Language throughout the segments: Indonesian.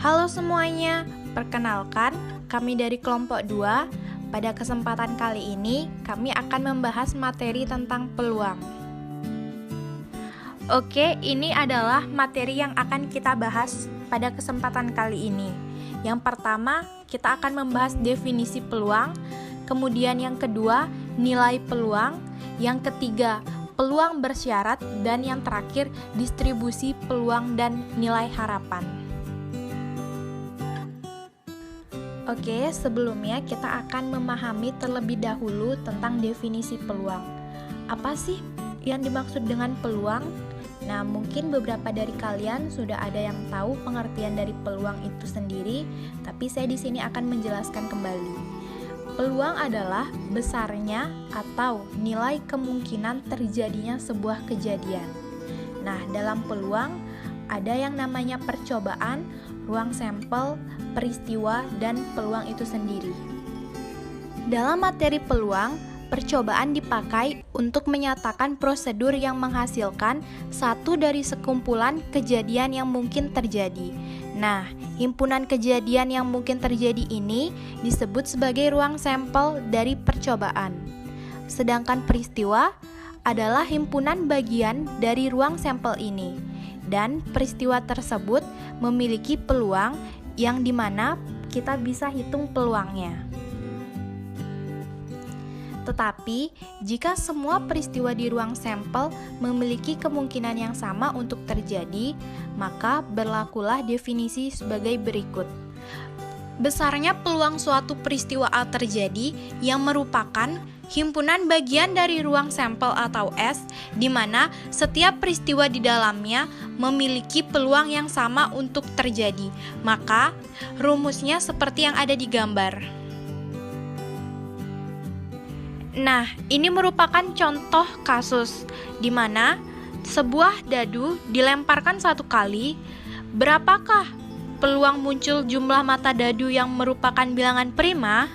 Halo semuanya, perkenalkan kami dari kelompok 2. Pada kesempatan kali ini, kami akan membahas materi tentang peluang. Oke, ini adalah materi yang akan kita bahas pada kesempatan kali ini. Yang pertama, kita akan membahas definisi peluang. Kemudian yang kedua, nilai peluang. Yang ketiga, peluang bersyarat. Dan yang terakhir, distribusi peluang dan nilai harapan. Oke, sebelumnya kita akan memahami terlebih dahulu tentang definisi peluang. Apa sih yang dimaksud dengan peluang? Nah, mungkin beberapa dari kalian sudah ada yang tahu pengertian dari peluang itu sendiri, tapi saya di sini akan menjelaskan kembali. Peluang adalah besarnya atau nilai kemungkinan terjadinya sebuah kejadian. Nah, dalam peluang ada yang namanya percobaan, ruang sampel, peristiwa, dan peluang itu sendiri. Dalam materi peluang, percobaan dipakai untuk menyatakan prosedur yang menghasilkan satu dari sekumpulan kejadian yang mungkin terjadi. Nah, himpunan kejadian yang mungkin terjadi ini disebut sebagai ruang sampel dari percobaan. Sedangkan peristiwa adalah himpunan bagian dari ruang sampel ini. Dan peristiwa tersebut memiliki peluang yang dimana kita bisa hitung peluangnya. Tetapi, jika semua peristiwa di ruang sampel memiliki kemungkinan yang sama untuk terjadi, maka berlakulah definisi sebagai berikut. Besarnya peluang suatu peristiwa A terjadi yang merupakan himpunan bagian dari ruang sampel atau S, di mana setiap peristiwa di dalamnya memiliki peluang yang sama untuk terjadi. Maka, rumusnya seperti yang ada di gambar. Nah, ini merupakan contoh kasus di mana sebuah dadu dilemparkan satu kali. Berapakah peluang muncul jumlah mata dadu yang merupakan bilangan prima?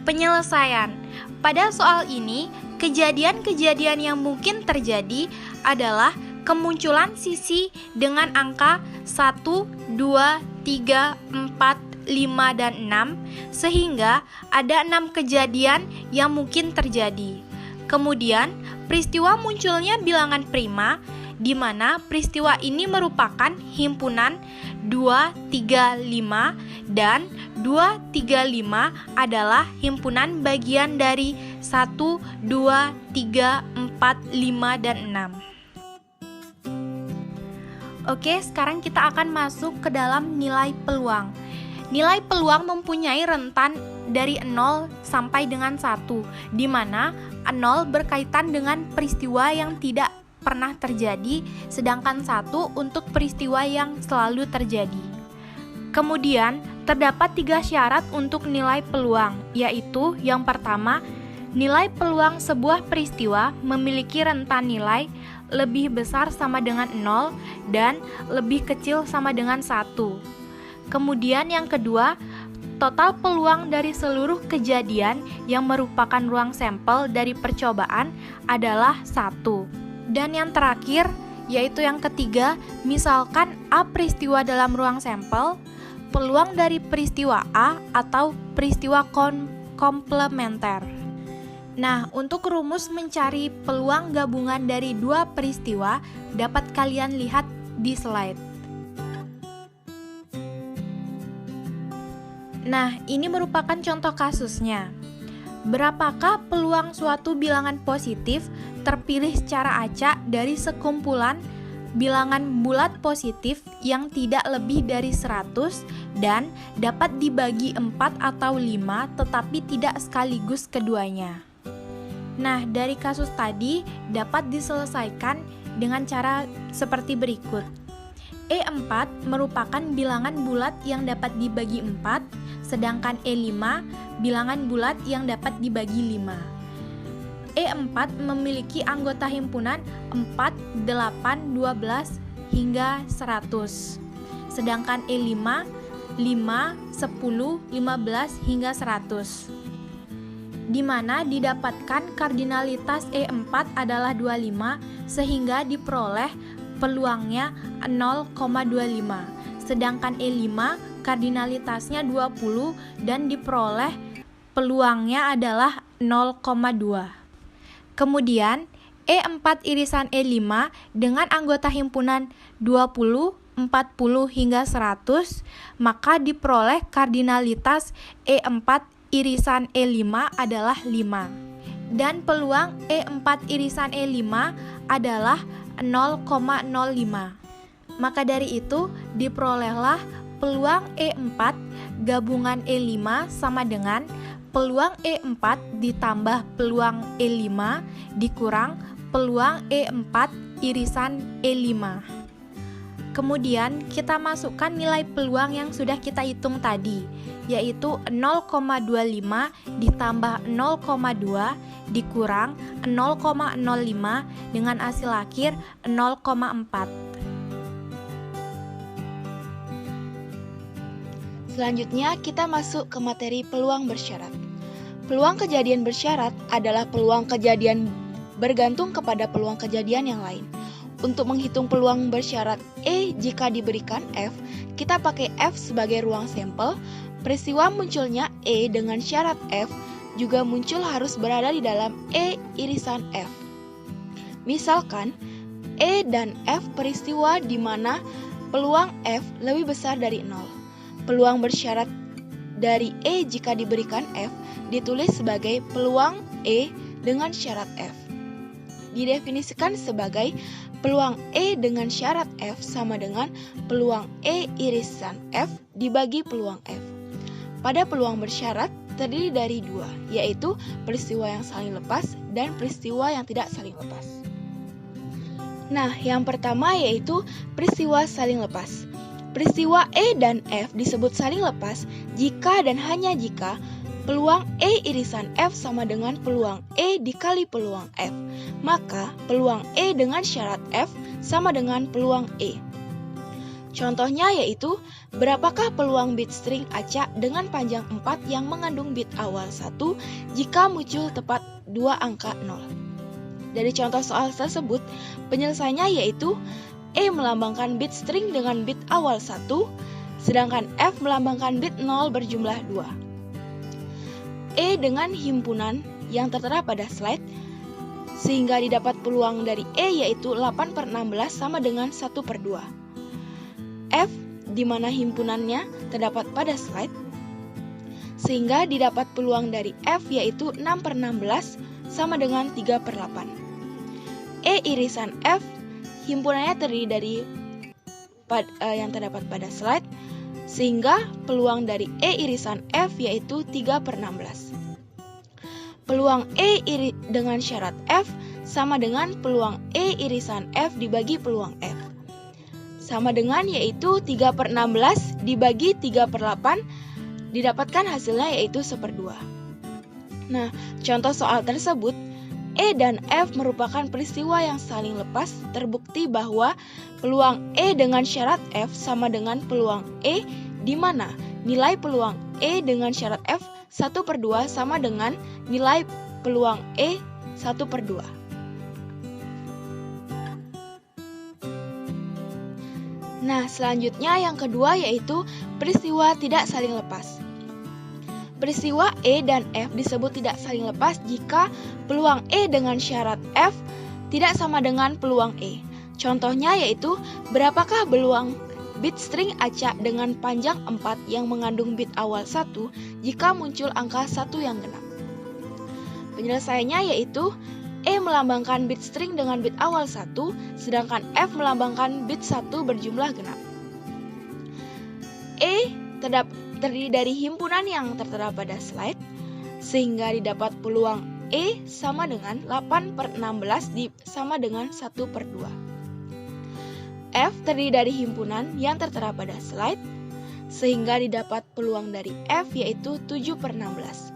Penyelesaian. Pada soal ini, kejadian-kejadian yang mungkin terjadi adalah kemunculan sisi dengan angka 1, 2, 3, 4, 5, dan 6, sehingga ada 6 kejadian yang mungkin terjadi. Kemudian, peristiwa munculnya bilangan prima, di mana peristiwa ini merupakan himpunan 2, 3, 5, dan 2, 3, 5 adalah himpunan bagian dari 1, 2, 3, 4, 5, dan 6. Oke, sekarang kita akan masuk ke dalam nilai peluang. Nilai peluang mempunyai rentan dari 0 sampai dengan 1, di mana 0 berkaitan dengan peristiwa yang tidak pernah terjadi, sedangkan 1 untuk peristiwa yang selalu terjadi. Kemudian, terdapat 3 syarat untuk nilai peluang, yaitu yang pertama, nilai peluang sebuah peristiwa memiliki rentan nilai lebih besar sama dengan 0 dan lebih kecil sama dengan 1. Kemudian yang kedua, total peluang dari seluruh kejadian yang merupakan ruang sampel dari percobaan adalah 1. Dan yang terakhir, yaitu yang ketiga, misalkan A peristiwa dalam ruang sampel, peluang dari peristiwa A atau peristiwa komplementer. Nah, untuk rumus mencari peluang gabungan dari dua peristiwa dapat kalian lihat di slide. Nah, ini merupakan contoh kasusnya. Berapakah peluang suatu bilangan positif terpilih secara acak dari sekumpulan bilangan bulat positif yang tidak lebih dari 100 dan dapat dibagi 4 atau 5 tetapi tidak sekaligus keduanya? Nah, dari kasus tadi dapat diselesaikan dengan cara seperti berikut. E4 merupakan bilangan bulat yang dapat dibagi 4, sedangkan E5 bilangan bulat yang dapat dibagi 5. E4 memiliki anggota himpunan 4, 8, 12, hingga 100. Sedangkan E5, 5, 10, 15, hingga 100. Di mana didapatkan kardinalitas E4 adalah 25, sehingga diperoleh peluangnya 0,25. sedangkan E5 kardinalitasnya 20 dan diperoleh peluangnya adalah 0,2. Kemudian E4 irisan E5 dengan anggota himpunan 20, 40 hingga 100, maka diperoleh kardinalitas E4 irisan E5 adalah 5. Dan peluang E4 irisan E5 adalah 0,05. Maka dari itu diperolehlah peluang E4 gabungan E5 sama dengan peluang E4 ditambah peluang E5 dikurang peluang E4 irisan E5. Kemudian kita masukkan nilai peluang yang sudah kita hitung tadi, yaitu 0,25 ditambah 0,2 dikurang 0,05 dengan hasil akhir 0,4. Selanjutnya kita masuk ke materi peluang bersyarat. Peluang kejadian bersyarat adalah peluang kejadian bergantung kepada peluang kejadian yang lain. Untuk menghitung peluang bersyarat E jika diberikan F, kita pakai F sebagai ruang sampel. Peristiwa munculnya E dengan syarat F juga muncul harus berada di dalam E irisan F. Misalkan, E dan F peristiwa di mana peluang F lebih besar dari 0. Peluang bersyarat dari E jika diberikan F ditulis sebagai peluang E dengan syarat F. Didefinisikan sebagai peluang E dengan syarat F sama dengan peluang E irisan F dibagi peluang F. Pada peluang bersyarat terdiri dari dua, yaitu peristiwa yang saling lepas dan peristiwa yang tidak saling lepas. Nah, yang pertama yaitu peristiwa saling lepas. Peristiwa E dan F disebut saling lepas jika dan hanya jika peluang E irisan F sama dengan peluang E dikali peluang F. Maka peluang E dengan syarat F sama dengan peluang E. Contohnya yaitu, berapakah peluang bit string acak dengan panjang 4 yang mengandung bit awal 1 jika muncul tepat 2 angka 0. Dari contoh soal tersebut, penyelesaiannya yaitu E melambangkan bit string dengan bit awal 1, sedangkan F melambangkan bit 0 berjumlah 2. E dengan himpunan yang tertera pada slide, sehingga didapat peluang dari E yaitu 8/16 sama dengan 1/2. F di mana himpunannya terdapat pada slide, sehingga didapat peluang dari F yaitu 6/16 sama dengan 3/8. E irisan F himpunannya terdiri dari yang terdapat pada slide, sehingga peluang dari E irisan F yaitu 3/16. Peluang E dengan syarat F sama dengan peluang E irisan F dibagi peluang F. Sama dengan yaitu 3/16 dibagi 3/8, didapatkan hasilnya yaitu 1/2. Nah, contoh soal tersebut, E dan F merupakan peristiwa yang saling lepas, terbukti bahwa peluang E dengan syarat F sama dengan peluang E, di mana nilai peluang E dengan syarat F 1/2 sama dengan nilai peluang E 1/2. Nah, selanjutnya yang kedua yaitu peristiwa tidak saling lepas. Peristiwa E dan F disebut tidak saling lepas jika peluang E dengan syarat F tidak sama dengan peluang E. Contohnya yaitu, berapakah peluang bit string acak dengan panjang 4 yang mengandung bit awal 1 jika muncul angka 1 yang genap. Penyelesaiannya yaitu, E melambangkan bit string dengan bit awal 1, sedangkan F melambangkan bit 1 berjumlah genap. E terdiri dari himpunan yang tertera pada slide, sehingga didapat peluang E sama dengan 8/16 sama dengan 1/2. F terdiri dari himpunan yang tertera pada slide, sehingga didapat peluang dari F yaitu 7/16.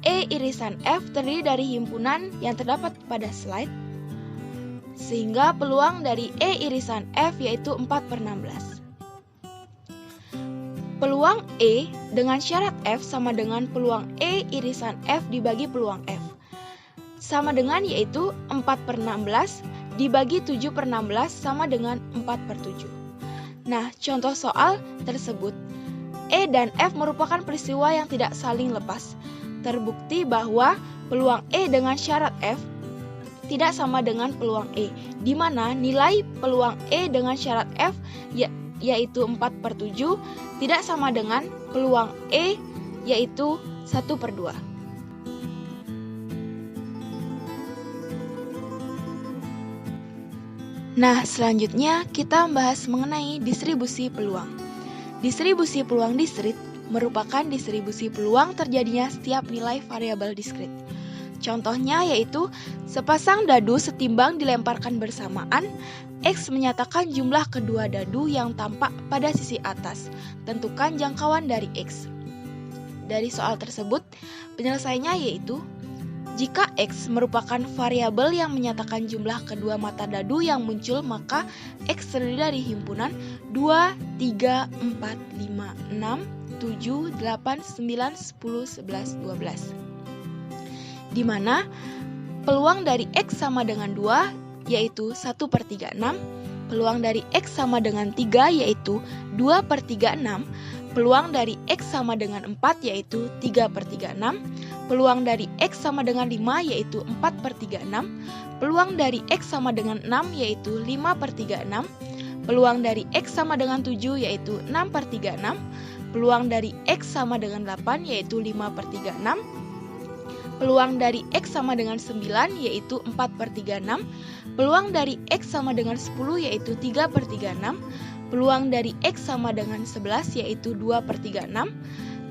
E irisan F terdiri dari himpunan yang terdapat pada slide, sehingga peluang dari E irisan F yaitu 4/16. Peluang E dengan syarat F sama dengan peluang E irisan F dibagi peluang F. Sama dengan yaitu 4/16 dibagi 7/16 sama dengan 4/7. Nah, contoh soal tersebut, E dan F merupakan peristiwa yang tidak saling lepas. Terbukti bahwa peluang E dengan syarat F tidak sama dengan peluang E, di mana nilai peluang E dengan syarat F yaitu 4/7 tidak sama dengan peluang E yaitu 1/2. Nah, selanjutnya kita membahas mengenai distribusi peluang. Distribusi peluang diskrit merupakan distribusi peluang terjadinya setiap nilai variabel diskrit. Contohnya yaitu sepasang dadu setimbang dilemparkan bersamaan, X menyatakan jumlah kedua dadu yang tampak pada sisi atas. Tentukan jangkauan dari X. Dari soal tersebut, penyelesaiannya yaitu jika X merupakan variabel yang menyatakan jumlah kedua mata dadu yang muncul, maka X terdiri dari himpunan 2, 3, 4, 5, 6, 7, 8, 9, 10, 11, 12. Di mana peluang dari X sama dengan 2 yaitu 1/36, peluang dari X sama dengan 3 yaitu 2/36, peluang dari X sama dengan 4 yaitu 3/36, peluang dari X sama dengan 5 yaitu 4/36, peluang dari X sama dengan 6 yaitu 5/36, peluang dari X sama dengan 7 yaitu 6/36, peluang dari X sama dengan 8 yaitu 5/36, peluang dari X sama dengan 9 yaitu 4/36, peluang dari X sama dengan 10 yaitu 3/36, peluang dari X sama dengan 11 yaitu 2/36,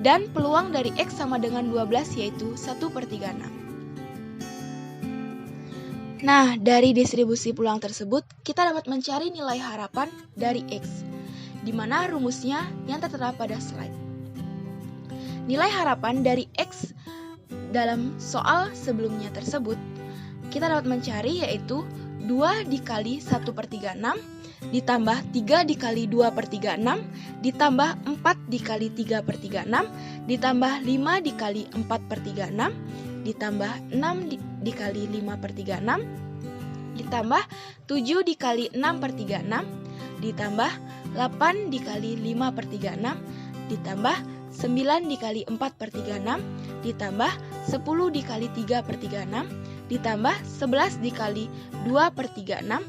dan peluang dari X sama dengan 12 yaitu 1/36. Nah, dari distribusi peluang tersebut, kita dapat mencari nilai harapan dari X, di mana rumusnya yang tertera pada slide. Nilai harapan dari X dalam soal sebelumnya tersebut, kita dapat mencari yaitu 2 dikali 1/36, ditambah 3 dikali 2/36, ditambah 4 dikali 3/36, ditambah 5 dikali 4/36, ditambah 6 dikali 5/36, ditambah 7 dikali 6/36, ditambah 8 dikali 5/36, ditambah 9 dikali 4/36, ditambah 10 dikali 3/36, ditambah 11 dikali 2/36,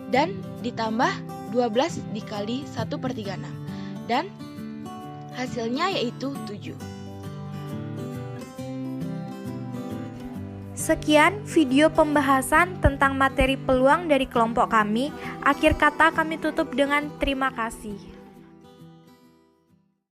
dan ditambah 12 dikali 1/36, dan hasilnya yaitu 7. Sekian video pembahasan tentang materi peluang dari kelompok kami. Akhir kata kami tutup dengan terima kasih.